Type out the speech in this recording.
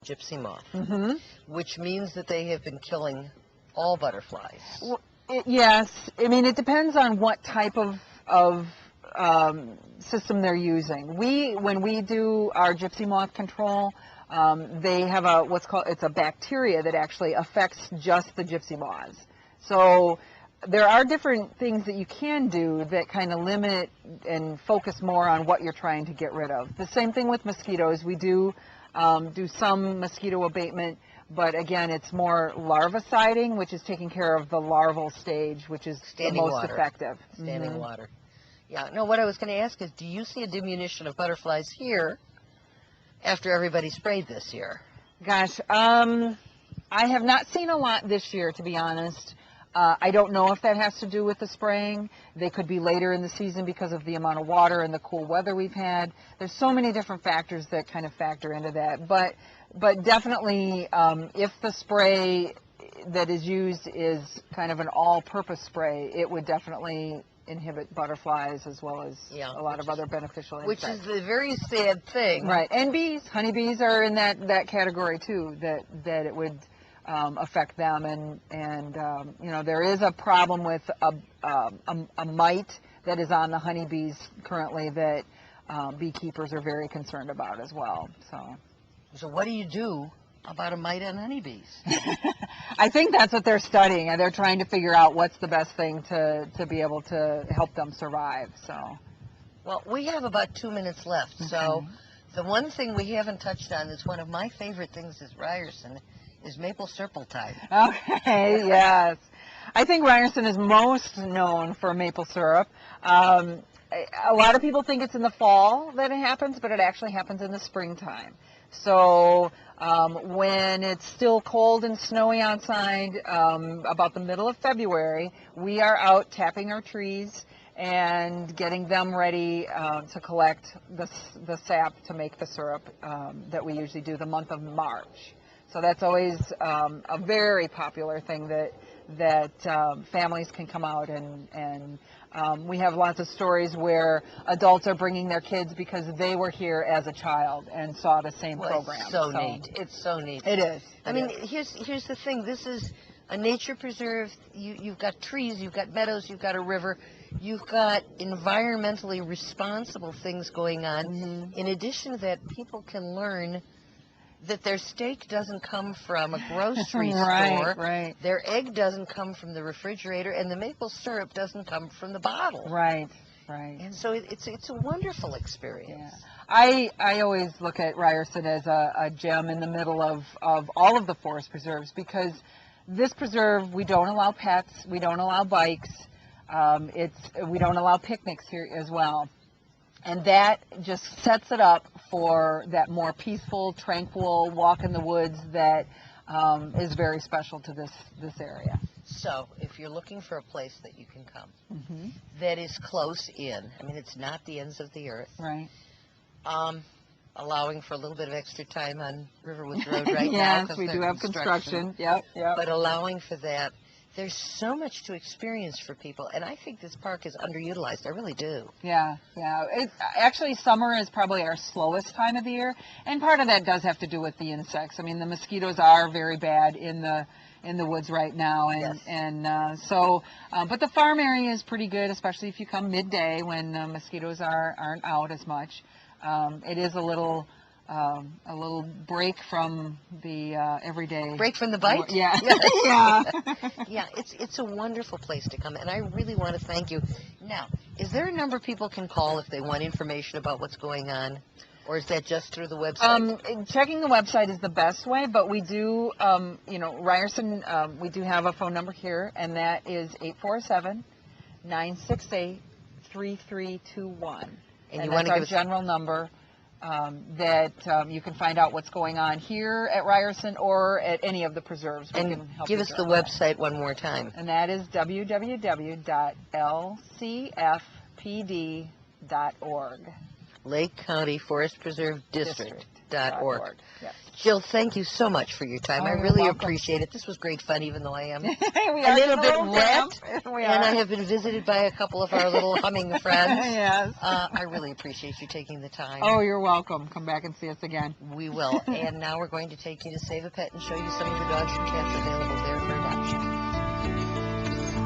gypsy moth, which means that they have been killing all butterflies. Well, yes. I mean, it depends on what type of system they're using. When we do our gypsy moth control, they have it's a bacteria that actually affects just the gypsy moths. So there are different things that you can do that kind of limit and focus more on what you're trying to get rid of. The same thing with mosquitoes. We do some mosquito abatement, but again, it's more larviciding, which is taking care of the larval stage, which is the most effective. Standing water. Yeah. No, what I was going to ask is, do you see a diminution of butterflies here after everybody sprayed this year? Gosh, I have not seen a lot this year, to be honest. I don't know if that has to do with the spraying. They could be later in the season because of the amount of water and the cool weather we've had. There's so many different factors that kind of factor into that. But definitely, if the spray that is used is kind of an all-purpose spray, it would definitely inhibit butterflies as well as a lot of other beneficial insects. Which is the very sad thing. Right. And bees. Honeybees are in that category, too, that it would affect them, and you know, there is a problem with a mite that is on the honeybees currently that beekeepers are very concerned about as well. So what do you do about a mite on honeybees? I think that's what they're studying, and they're trying to figure out what's the best thing to be able to help them survive. So, well, we have about 2 minutes left. Okay. So the one thing we haven't touched on is one of my favorite things is Ryerson, is maple syrup time. Okay, yes. I think Ryerson is most known for maple syrup. A lot of people think it's in the fall that it happens, but it actually happens in the springtime. So when it's still cold and snowy outside, about the middle of February, we are out tapping our trees and getting them ready to collect the sap to make the syrup that we usually do the month of March. So that's always a very popular thing that families can come out and we have lots of stories where adults are bringing their kids because they were here as a child and saw the same program. It's so neat. It's so neat. It is. I mean, here's the thing. This is a nature preserve. You've got trees, you've got meadows, you've got a river, you've got environmentally responsible things going on. In addition to that, people can learn that their steak doesn't come from a grocery store, right. Their egg doesn't come from the refrigerator, and the maple syrup doesn't come from the bottle. Right. And so it's a wonderful experience. Yeah. I always look at Ryerson as a gem in the middle of all of the forest preserves, because this preserve, we don't allow pets, we don't allow bikes, we don't allow picnics here as well. And that just sets it up for that more peaceful, tranquil walk in the woods that is very special to this area. So if you're looking for a place that you can come that is close in, I mean, it's not the ends of the earth. Right. Allowing for a little bit of extra time on Riverwoods Road right now. Yes, we do have construction. Yep. But allowing for that. There's so much to experience for people, and I think this park is underutilized. I really do. Yeah. Actually, summer is probably our slowest time of the year, and part of that does have to do with the insects. I mean, the mosquitoes are very bad in the woods right now, but the farm area is pretty good, especially if you come midday when mosquitoes aren't out as much. It is a little break from the everyday. Break from the bite? Yeah. Yeah, it's a wonderful place to come, and I really want to thank you. Now, is there a number people can call if they want information about what's going on, or is that just through the website? Checking the website is the best way, but we do, Ryerson, we do have a phone number here, and that is 847-968-3321. And that's our general number. That you can find out what's going on here at Ryerson or at any of the preserves. And give us the website one more time. And that is www.lcfpd.org. Lake County Forest Preserve District.org. Yes. Jill, thank you so much for your time. Oh, I you're really welcome. appreciate it. This was great fun, even though I am We a are little in bit damp. wet, We and are. I have been visited by a couple of our little humming friends. Yes. I really appreciate you taking the time. Oh, you're welcome. Come back and see us again. We will. And now we're going to take you to Save a Pet and show you some of the dogs and cats available there for adoption.